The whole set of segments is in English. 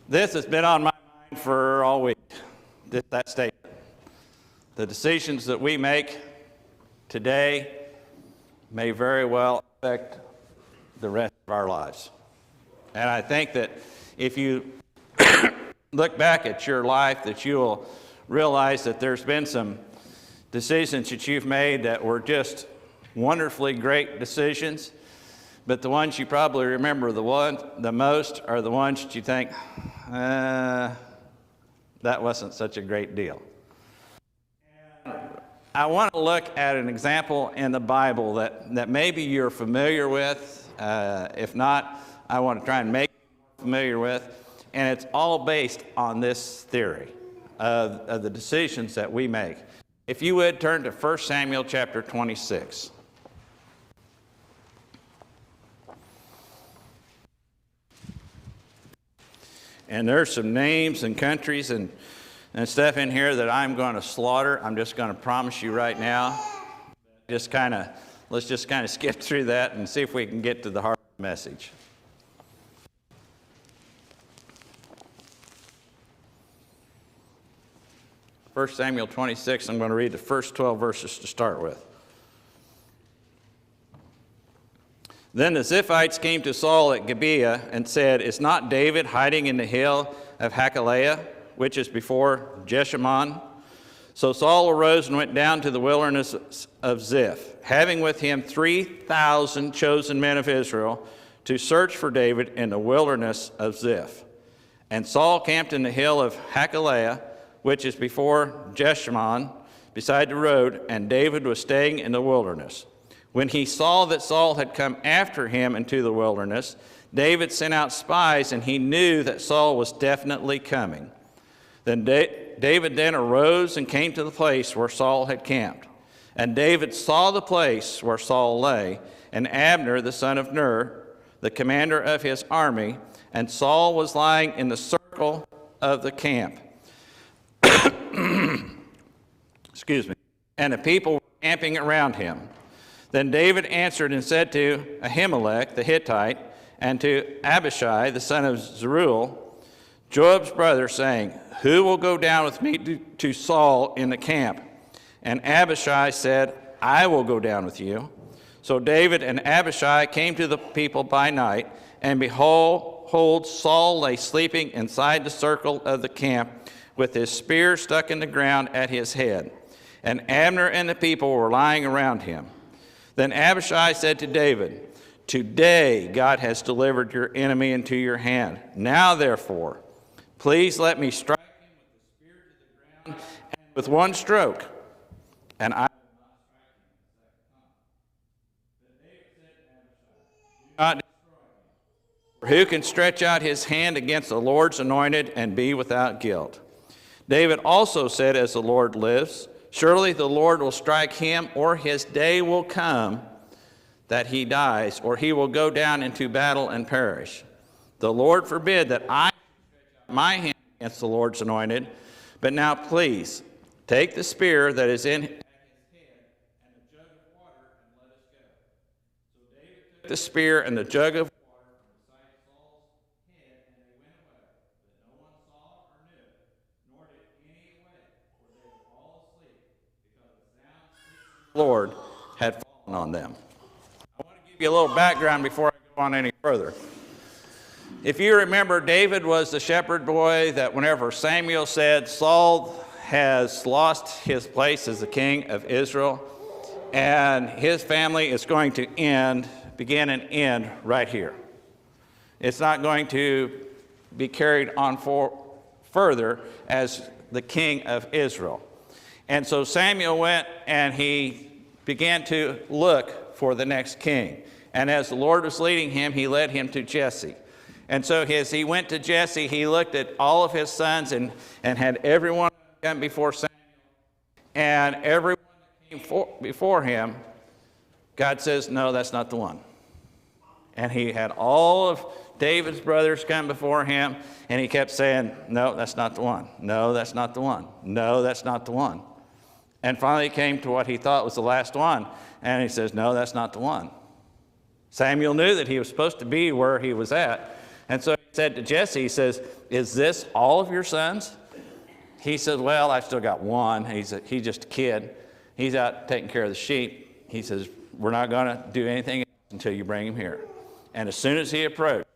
This has been on my mind for all week, that statement. The decisions that we make today may very well affect the rest of our lives. And I think that if you look back at your life, that you will realize that there's been some decisions that you've made that were just wonderfully great decisions, but the ones you probably remember the most are the ones that you think, that wasn't such a great deal. I want to look at an example in the Bible that maybe you're familiar with. If not, I want to try and make you familiar with. And it's all based on this theory of the decisions that we make. If you would, turn to 1 Samuel chapter 26. And there's some names and countries and stuff in here that I'm going to slaughter. I'm just going to promise you right now. Let's just kind of skip through that and see if we can get to the heart of the message. First Samuel 26, I'm going to read the first 12 verses to start with. Then the Ziphites came to Saul at Gibeah and said, "Is not David hiding in the hill of Hachilah, which is before Jeshimon?" So Saul arose and went down to the wilderness of Ziph, having with him 3,000 chosen men of Israel to search for David in the wilderness of Ziph. And Saul camped in the hill of Hachilah, which is before Jeshimon, beside the road, and David was staying in the wilderness. When he saw that Saul had come after him into the wilderness, David sent out spies, and he knew that Saul was definitely coming. Then David then arose and came to the place where Saul had camped. And David saw the place where Saul lay, and Abner the son of Ner, the commander of his army, and Saul was lying in the circle of the camp. Excuse me. And the people were camping around him. Then David answered and said to Ahimelech the Hittite and to Abishai the son of Zeruiah, Joab's brother, saying, "Who will go down with me to Saul in the camp?" And Abishai said, "I will go down with you." So David and Abishai came to the people by night, and behold, Saul lay sleeping inside the circle of the camp with his spear stuck in the ground at his head. And Abner and the people were lying around him. Then Abishai said to David, "Today God has delivered your enemy into your hand. Now therefore, please let me strike him with the spear to the ground and with one stroke, and I will not strike him the second time." Then David said to Abishai, "Do not destroy him. For who can stretch out his hand against the Lord's anointed and be without guilt?" David also said, "As the Lord lives, surely the Lord will strike him, or his day will come that he dies, or he will go down into battle and perish. The Lord forbid that I stretch out my hand against the Lord's anointed. But now please, take the spear that is in his head and a jug of water, and let us go." So David took the spear and the jug of water from beside Saul's head, and they went away. But no one saw or knew it, nor did any awake, for they were all asleep, because the sound of the Lord had fallen on them. I want to give you a little background before I go on any further. If you remember, David was the shepherd boy that whenever Samuel said, "Saul has lost his place as the king of Israel, and his family is going to begin and end right here. It's not going to be carried on further as the king of Israel." And so Samuel went and he began to look for the next king. And as the Lord was leading him, he led him to Jesse. And so as he went to Jesse, he looked at all of his sons and had everyone come before Samuel. And everyone that came before him, God says, "No, that's not the one." And he had all of David's brothers come before him, and he kept saying, "No, that's not the one. No, that's not the one. No, that's not the one." And finally he came to what he thought was the last one, and he says, "No, that's not the one." Samuel knew that he was supposed to be where he was at, and so he said to Jesse, he says, "Is this all of your sons?" He says, "Well, I've still got one. He's just a kid. He's out taking care of the sheep." He says, "We're not going to do anything else until you bring him here." And as soon as he approached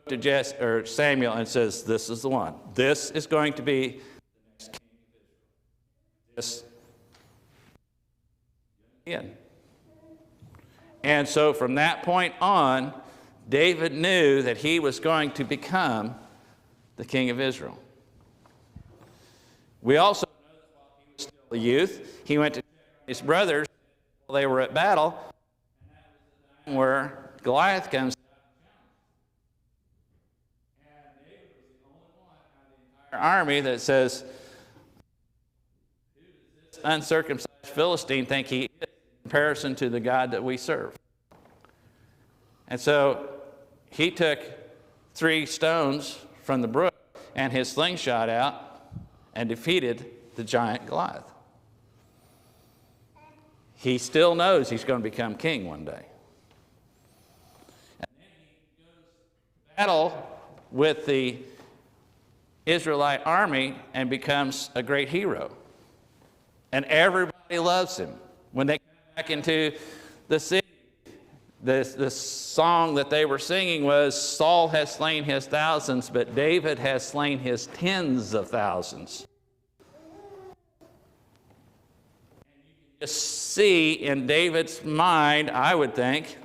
to Samuel and says, "This is the one. This is going to be the next king of Israel." And so from that point on, David knew that he was going to become the king of Israel. We also know that while he was still a youth, he went to his brothers while they were at battle, and that was the time where Goliath comes. And David was the only one out of the entire army that says, "Who does this uncircumcised Philistine think he is in comparison to the God that we serve?" And so he took 3 stones from the brook and his slingshot out and defeated the giant Goliath. He still knows he's going to become king one day. And then he goes to battle with the Israelite army and becomes a great hero. And everybody loves him. When they come back into the city, the song that they were singing was, "Saul has slain his thousands, but David has slain his tens of thousands." And you can just see in David's mind, I would think,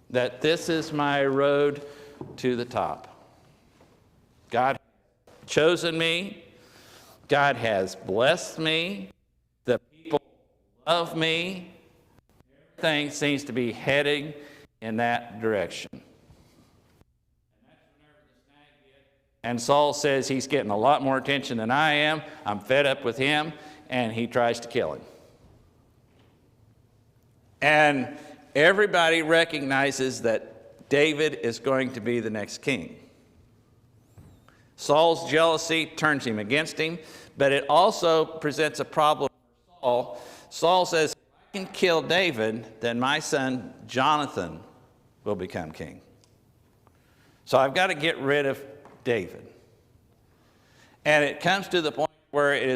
that this is my road to the top. God has chosen me. God has blessed me. The people love me. Everything seems to be heading in that direction. And that's whenever the snag hit. And Saul says he's getting a lot more attention than I am. I'm fed up with him, and he tries to kill him. And everybody recognizes that David is going to be the next king. Saul's jealousy turns him against him, but it also presents a problem for Saul. Saul says, "If I can kill David, then my son Jonathan will become king. So I've got to get rid of David." And it comes to the point where it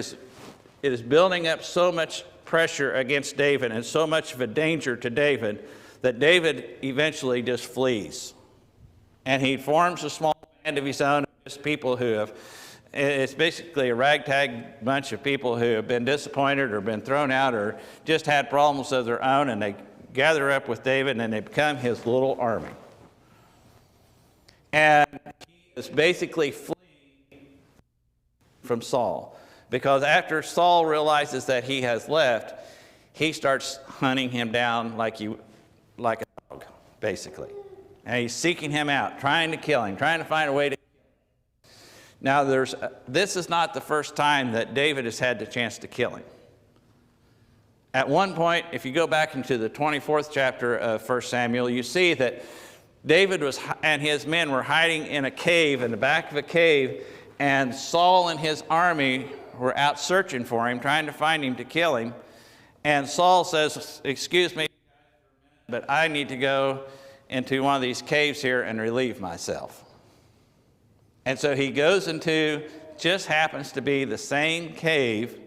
is building up so much pressure against David and so much of a danger to David that David eventually just flees. And he forms a small band of his own, just people who have, it's basically a ragtag bunch of people who have been disappointed or been thrown out or just had problems of their own, and they gather up with David and they become his little army. And he is basically fleeing from Saul, because after Saul realizes that he has left, he starts hunting him down like a dog, basically. And he's seeking him out, trying to kill him, trying to find a way to kill him. Now, this is not the first time that David has had the chance to kill him. At one point, if you go back into the 24th chapter of 1 Samuel, you see that David and his men were hiding in a cave, in the back of a cave, and Saul and his army were out searching for him, trying to find him to kill him. And Saul says, "Excuse me, but I need to go into one of these caves here and relieve myself." And so he goes into, just happens to be the same cave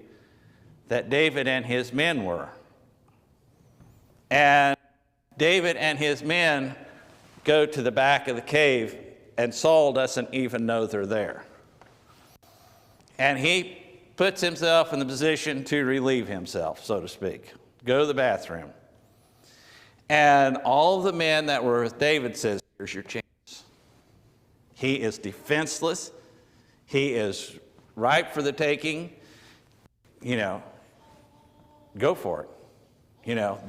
that David and his men were. And David and his men go to the back of the cave, and Saul doesn't even know they're there. And he puts himself in the position to relieve himself, so to speak. Go to the bathroom. And all the men that were with David says, "Here's your chance." He is defenseless. He is ripe for the taking. Go for it.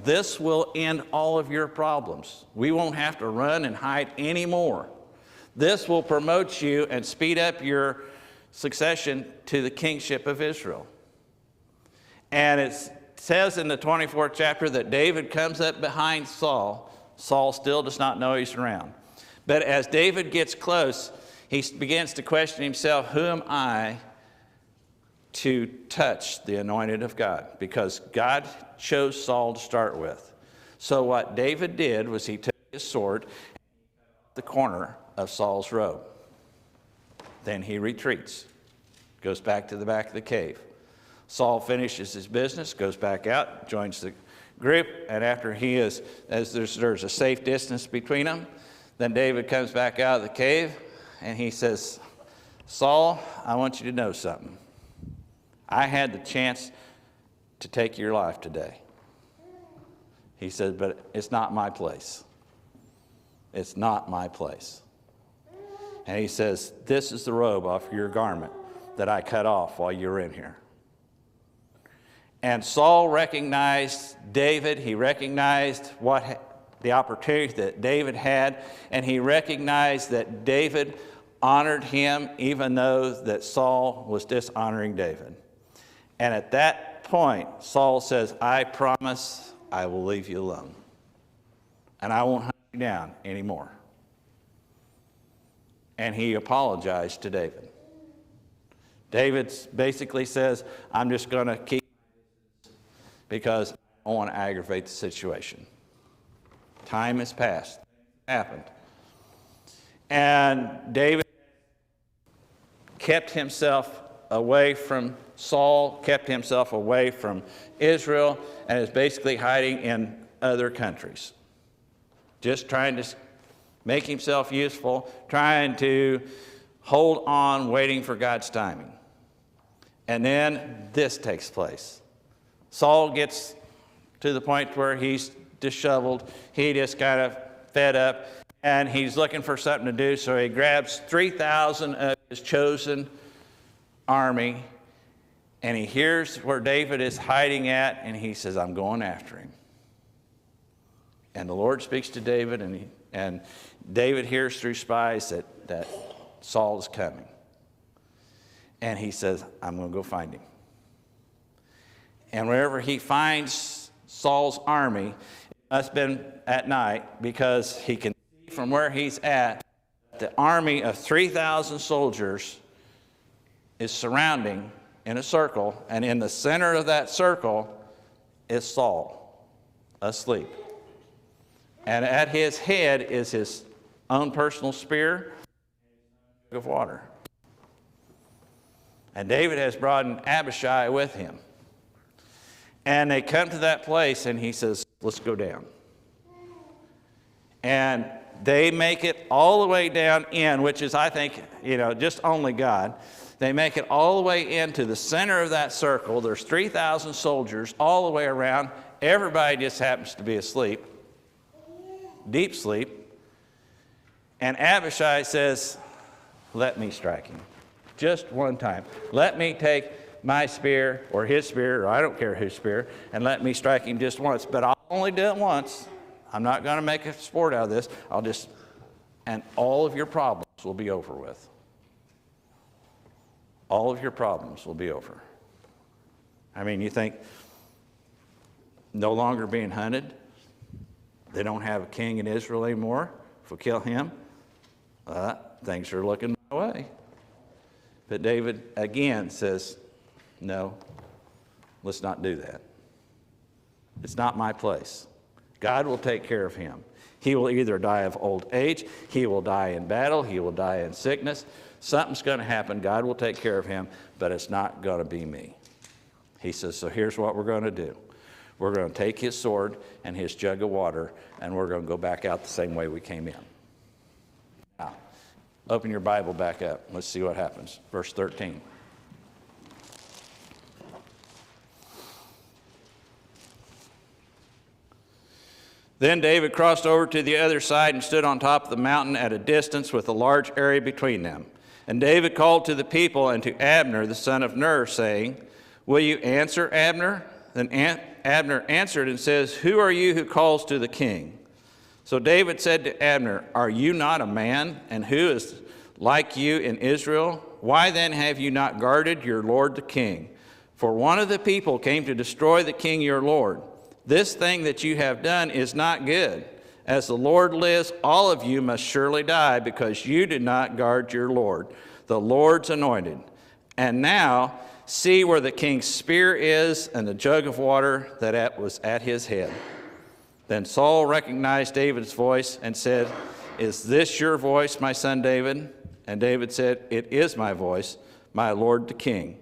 This will end all of your problems. We won't have to run and hide anymore. This will promote you and speed up your succession to the kingship of Israel. And it says in the 24th chapter that David comes up behind Saul. Saul still does not know he's around. But as David gets close, he begins to question himself, who am I to touch the anointed of God? Because God chose Saul to start with. So what David did was he took his sword and he cut off the corner of Saul's robe. Then he retreats, goes back to the back of the cave. Saul finishes his business, goes back out, joins the group, and after he is, as there's a safe distance between them, then David comes back out of the cave, and he says, Saul, I want you to know something. I had the chance to take your life today. He said, but it's not my place. It's not my place. And he says, this is the robe off your garment that I cut off while you were in here. And Saul recognized David. He recognized the opportunity that David had, and he recognized that David honored him even though that Saul was dishonoring David. And at that point, Saul says, I promise I will leave you alone, and I won't hunt you down anymore. And he apologized to David. David basically says, I'm just going to keep because I don't want to aggravate the situation. Time has passed. It happened. And David kept himself away from Saul, kept himself away from Israel, and is basically hiding in other countries. Just trying to make himself useful, trying to hold on, waiting for God's timing. And then this takes place. Saul gets to the point where he's disheveled. He just kind of fed up, and he's looking for something to do. So he grabs 3,000 of his chosen army, and he hears where David is hiding at, and he says, I'm going after him. And the Lord speaks to David, and David hears through spies that Saul is coming. And he says, I'm going to go find him. And wherever he finds Saul's army, it must have been at night, because he can see from where he's at, the army of 3,000 soldiers is surrounding in a circle, and in the center of that circle is Saul, asleep. And at his head is his own personal spear and a jug of water. And David has brought in Abishai with him. And they come to that place, and he says, let's go down. And they make it all the way down in, which is, I think, just only God. They make it all the way into the center of that circle. There's 3,000 soldiers all the way around. Everybody just happens to be asleep, deep sleep. And Abishai says, let me strike him. Just one time. Let me take my spear or his spear, or I don't care whose spear, and let me strike him just once. But I'll only do it once. I'm not going to make a sport out of this. And all of your problems will be over with. All of your problems will be over. I mean, you think no longer being hunted, they don't have a king in Israel anymore. If we kill him, things are looking my way. But David again says, no, let's not do that. It's not my place. God will take care of him. He will either die of old age, he will die in battle, he will die in sickness. Something's going to happen. God will take care of him, but it's not going to be me. He says, so here's what we're going to do. We're going to take his sword and his jug of water, and we're going to go back out the same way we came in. Now, open your Bible back up. Let's see what happens. Verse 13. Then David crossed over to the other side and stood on top of the mountain at a distance with a large area between them. And David called to the people and to Abner, the son of Ner, saying, will you answer, Abner? Then Abner answered and says, who are you who calls to the king? So David said to Abner, are you not a man, and who is like you in Israel? Why then have you not guarded your lord the king? For one of the people came to destroy the king your lord. This thing that you have done is not good. As the Lord lives, all of you must surely die, because you did not guard your Lord, the Lord's anointed. And now see where the king's spear is and the jug of water that was at his head. Then Saul recognized David's voice and said, is this your voice, my son David? And David said, "It is my voice, my lord the king."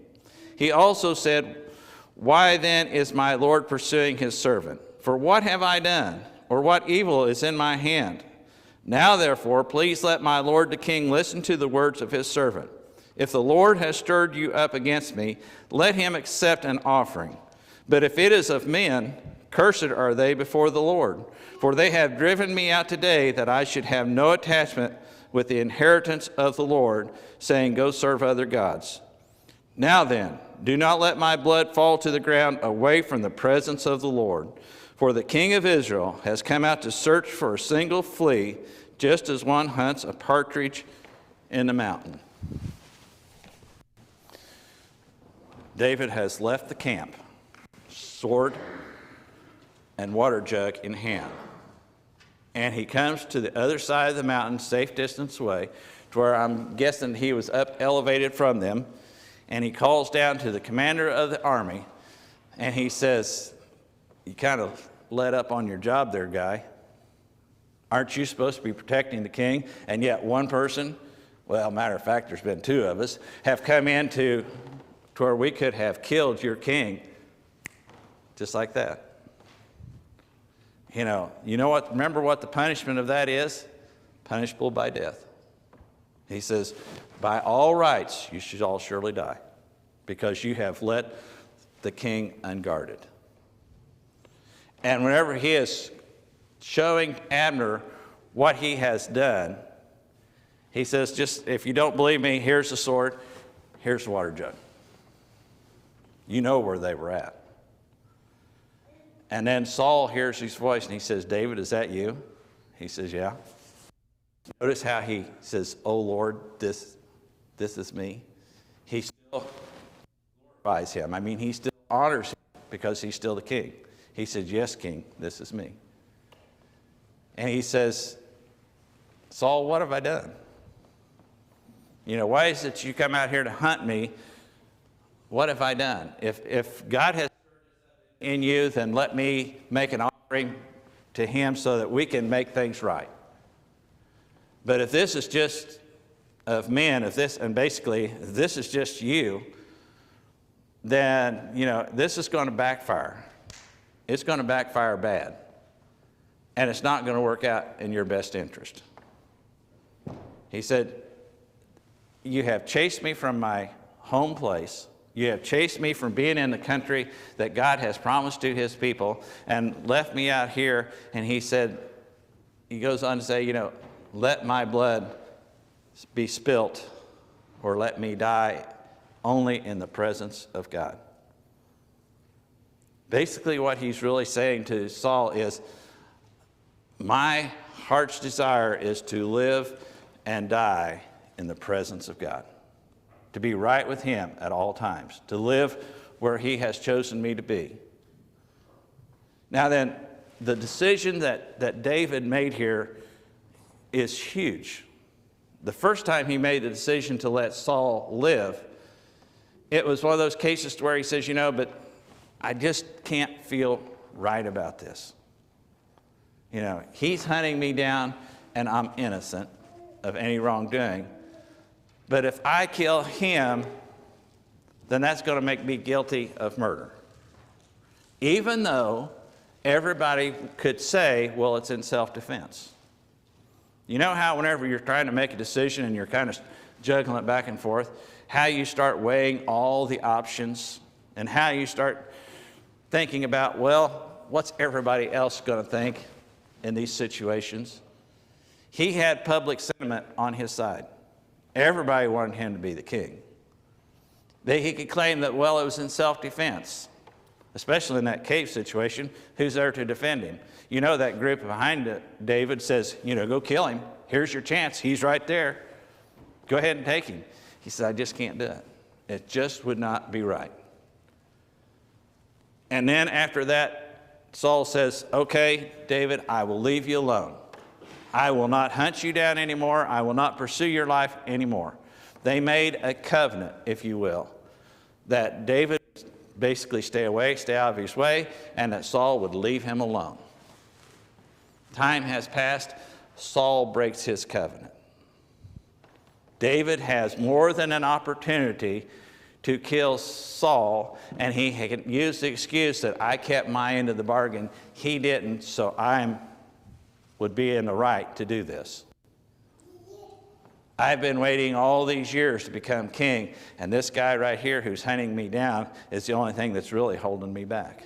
He also said, "Why then is my lord pursuing his servant? For what have I done? Or what evil is in my hand? Now therefore, please let my lord the king listen to the words of his servant. If the Lord has stirred you up against me, let him accept an offering. But if it is of men, cursed are they before the Lord. For they have driven me out today that I should have no attachment with the inheritance of the Lord, saying, 'Go serve other gods.' Now then, do not let my blood fall to the ground away from the presence of the Lord. For the king of Israel has come out to search for a single flea, just as one hunts a partridge in the mountain." David has left the camp, sword and water jug in hand. And he comes to the other side of the mountain, safe distance away, to where I'm guessing he was up elevated from them. And he calls down to the commander of the army, and he says, "You kind of let up on your job there, guy. Aren't you supposed to be protecting the king? And yet one person, well, matter of fact, there's been two of us, have come in to where we could have killed your king just like that." You know what? Remember what the punishment of that is? Punishable by death. He says, "By all rights, you should all surely die, because you have let the king unguarded." And whenever he is showing Abner what he has done, he says, "Just if you don't believe me, here's the sword, here's the water jug." You know where they were at. And then Saul hears his voice and he says, "David, is that you?" He says, "Yeah." Notice how he says, "Oh Lord, this is me." He still glorifies him. I mean, he still honors him because he's still the king. He says, "Yes, king, this is me." And he says, "Saul, what have I done? Why is it you come out here to hunt me? What have I done? If God has in you, then let me make an offering to him so that we can make things right. But if this is just of men, if this is just you, then, this is going to backfire. It's going to backfire bad. And it's not going to work out in your best interest." He said, "You have chased me from my home place. You have chased me from being in the country that God has promised to his people and left me out here." And he goes on to say, "Let my blood be spilt, or let me die only in the presence of God." Basically, what he's really saying to Saul is, my heart's desire is to live and die in the presence of God, to be right with him at all times, to live where he has chosen me to be. Now then, the decision that David made here is huge. The first time he made the decision to let Saul live, it was one of those cases where he says, "But I just can't feel right about this. He's hunting me down and I'm innocent of any wrongdoing. But if I kill him, then that's going to make me guilty of murder." Even though everybody could say, well, it's in self-defense. You know how whenever you're trying to make a decision and you're kind of juggling it back and forth, how you start weighing all the options and how you start thinking about, well, what's everybody else going to think in these situations? He had public sentiment on his side. Everybody wanted him to be the king. He could claim that, well, it was in self-defense, especially in that cave situation. Who's there to defend him? That group behind David says, "Go kill him. Here's your chance. He's right there. Go ahead and take him." He said, "I just can't do it. It just would not be right." And then after that, Saul says, "Okay, David, I will leave you alone. I will not hunt you down anymore. I will not pursue your life anymore." They made a covenant, if you will, that David basically stay out of his way, and that Saul would leave him alone. Time has passed. Saul breaks his covenant. David has more than an opportunity to kill Saul, and he can use the excuse that I kept my end of the bargain. He didn't, so I would be in the right to do this. I've been waiting all these years to become king, and this guy right here who's hunting me down is the only thing that's really holding me back.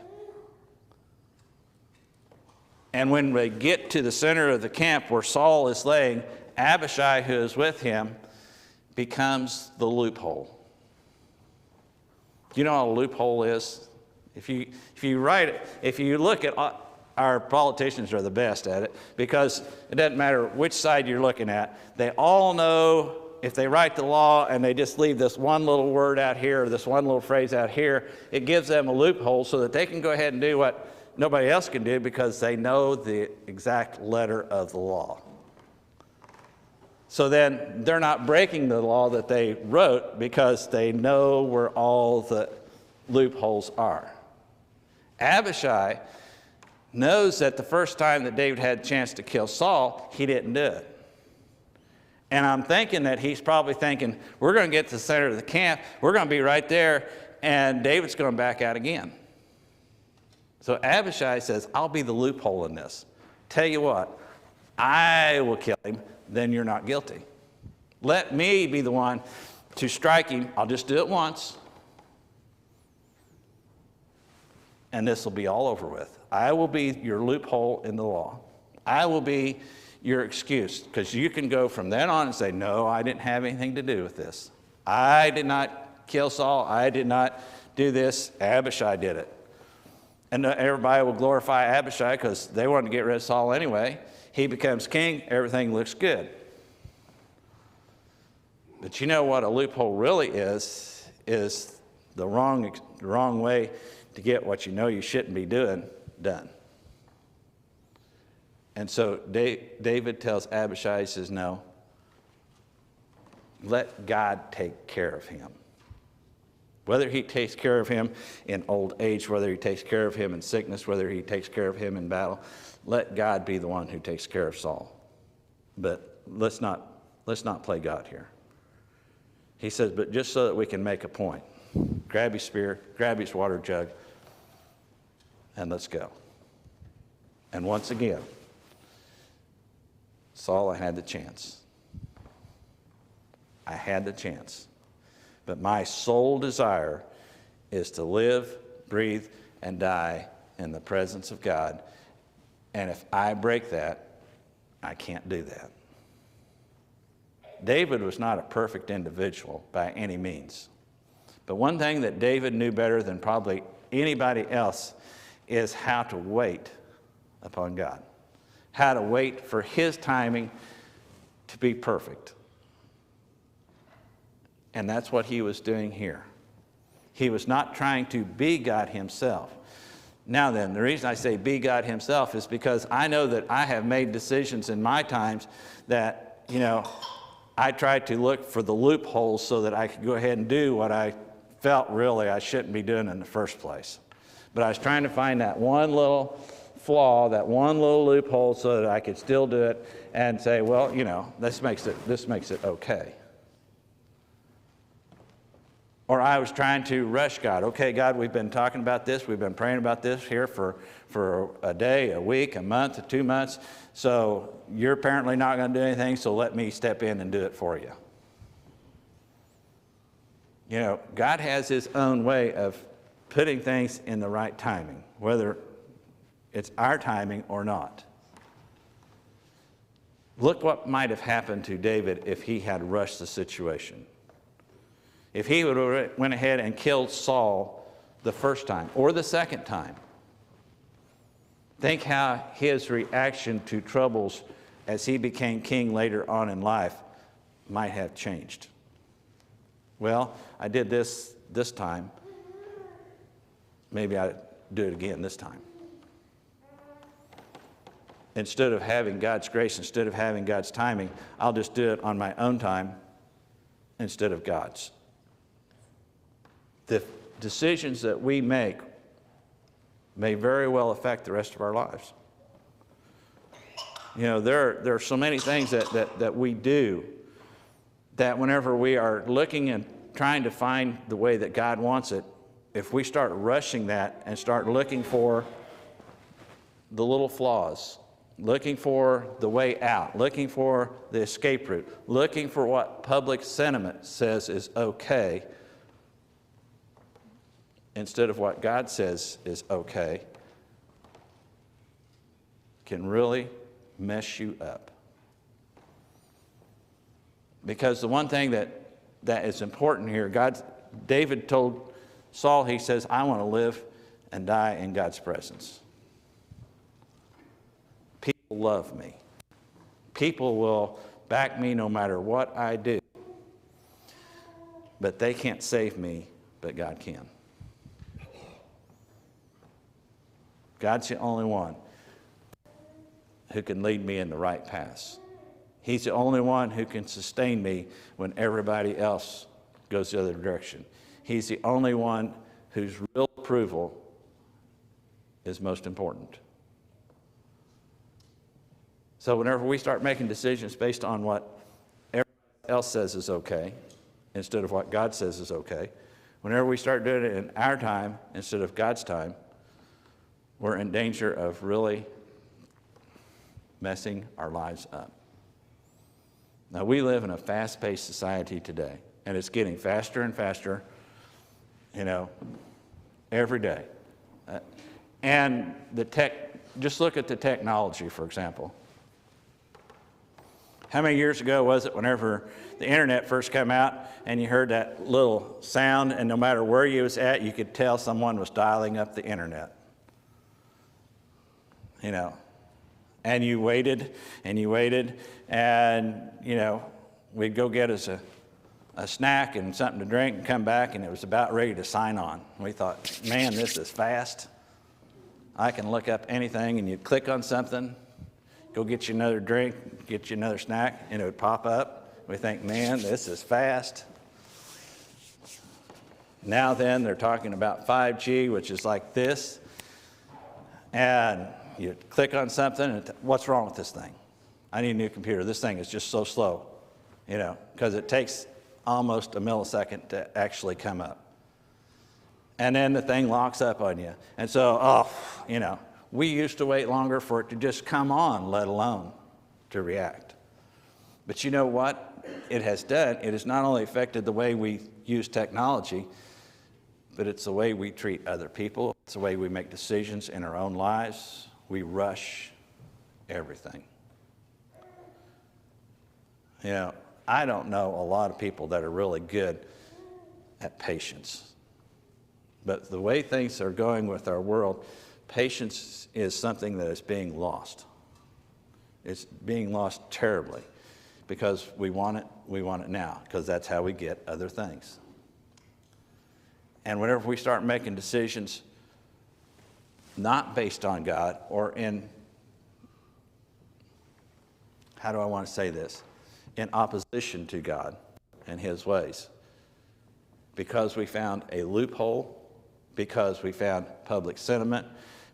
And when we get to the center of the camp where Saul is laying, Abishai, who is with him, becomes the loophole. Do you know what a loophole is? If you look at, our politicians are the best at it, because it doesn't matter which side you're looking at. They all know if they write the law and they just leave this one little word out here or this one little phrase out here, it gives them a loophole so that they can go ahead and do what nobody else can do because they know the exact letter of the law. So then they're not breaking the law that they wrote because they know where all the loopholes are. Abishai knows that the first time that David had a chance to kill Saul, he didn't do it. And I'm thinking that he's probably thinking, we're going to get to the center of the camp, we're going to be right there, and David's going to back out again. So Abishai says, I'll be the loophole in this. Tell you what, I will kill him, then you're not guilty. Let me be the one to strike him. I'll just do it once, and this will be all over with. I will be your loophole in the law. I will be your excuse, because you can go from then on and say, no, I didn't have anything to do with this. I did not kill Saul. I did not do this. Abishai did it. And everybody will glorify Abishai because they wanted to get rid of Saul anyway. He becomes king. Everything looks good. But you know what a loophole really is the wrong way to get what you know you shouldn't be doing done. And so David tells Abishai, he says, no, let God take care of him. Whether he takes care of him in old age, whether he takes care of him in sickness, whether he takes care of him in battle, let God be the one who takes care of Saul. But let's not play God here. He says, but just so that we can make a point, grab his spear, grab his water jug, and let's go. And once again, Saul, I had the chance. I had the chance. But my sole desire is to live, breathe, and die in the presence of God. And if I break that, I can't do that. David was not a perfect individual by any means. But one thing that David knew better than probably anybody else is how to wait upon God. How to wait for his timing to be perfect. And that's what he was doing here. He was not trying to be God himself. Now then, the reason I say be God himself is because I know that I have made decisions in my times that, I tried to look for the loopholes so that I could go ahead and do what I felt really I shouldn't be doing in the first place. But I was trying to find that one little flaw, that one little loophole so that I could still do it and say, well, this makes it okay. Or I was trying to rush God. Okay, God, we've been talking about this. We've been praying about this here for a day, a week, a month, 2 months. So you're apparently not going to do anything, so let me step in and do it for you. God has his own way of putting things in the right timing, whether it's our timing or not. Look what might have happened to David if he had rushed the situation. If he would have went ahead and killed Saul the first time or the second time, think how his reaction to troubles as he became king later on in life might have changed. Well, I did this time. Maybe I'll do it again this time. Instead of having God's grace, instead of having God's timing, I'll just do it on my own time instead of God's. The decisions that we make may very well affect the rest of our lives. There are so many things that we do that whenever we are looking and trying to find the way that God wants it, if we start rushing that and start looking for the little flaws, looking for the way out, looking for the escape route, looking for what public sentiment says is okay, instead of what God says is okay, can really mess you up. Because the one thing that is important here, David told Saul, he says, I want to live and die in God's presence. People love me. People will back me no matter what I do. But they can't save me, but God can. God's the only one who can lead me in the right paths. He's the only one who can sustain me when everybody else goes the other direction. He's the only one whose real approval is most important. So whenever we start making decisions based on what everybody else says is okay, instead of what God says is okay, whenever we start doing it in our time instead of God's time, we're in danger of really messing our lives up. Now, we live in a fast-paced society today, and it's getting faster and faster, every day. And just look at the technology, for example. How many years ago was it whenever the internet first came out and you heard that little sound, and no matter where you was at, you could tell someone was dialing up the internet? And you waited, and we'd go get us a snack and something to drink and come back, and it was about ready to sign on. We thought, man, this is fast. I can look up anything, and you'd click on something, go get you another drink, get you another snack, and it would pop up. We think, man, this is fast. Now then, they're talking about 5G, which is like this, and you click on something, and what's wrong with this thing? I need a new computer. This thing is just so slow, because it takes almost a millisecond to actually come up. And then the thing locks up on you. And so, we used to wait longer for it to just come on, let alone to react. But you know what it has done? It has not only affected the way we use technology, but it's the way we treat other people. It's the way we make decisions in our own lives. We rush everything. I don't know a lot of people that are really good at patience. But the way things are going with our world, patience is something that is being lost. It's being lost terribly because we want it now, because that's how we get other things. And whenever we start making decisions not based on God or in, how do I want to say this? In opposition to God and His ways. Because we found a loophole, because we found public sentiment,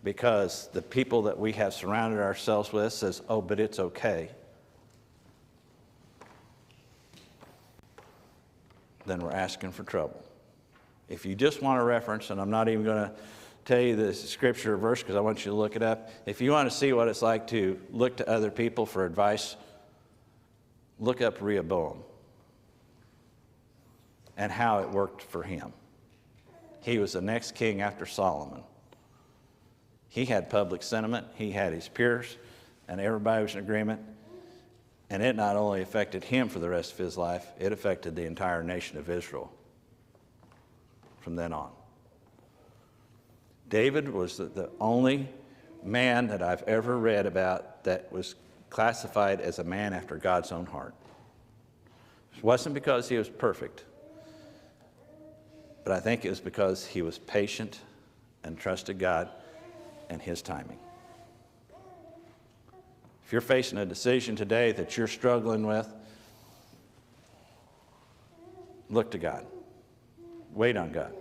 because the people that we have surrounded ourselves with says, oh, but it's okay, then we're asking for trouble. If you just want a reference, and I'm not even going to tell you the scripture or verse because I want you to look it up. If you want to see what it's like to look to other people for advice, look up Rehoboam and how it worked for him. He was the next king after Solomon. He had public sentiment, he had his peers, and everybody was in agreement. And it not only affected him for the rest of his life, it affected the entire nation of Israel from then on. David was the only man that I've ever read about that was classified as a man after God's own heart. It wasn't because he was perfect, but I think it was because he was patient and trusted God and His timing. If you're facing a decision today that you're struggling with, look to God. Wait on God.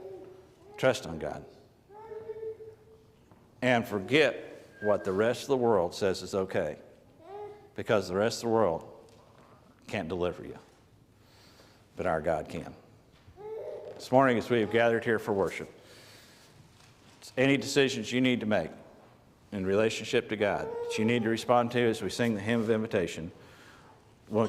Trust on God. And forget what the rest of the world says is okay, because the rest of the world can't deliver you. but our God can. This morning, as we have gathered here for worship, any decisions you need to make in relationship to God that you need to respond to as we sing the hymn of invitation, won't you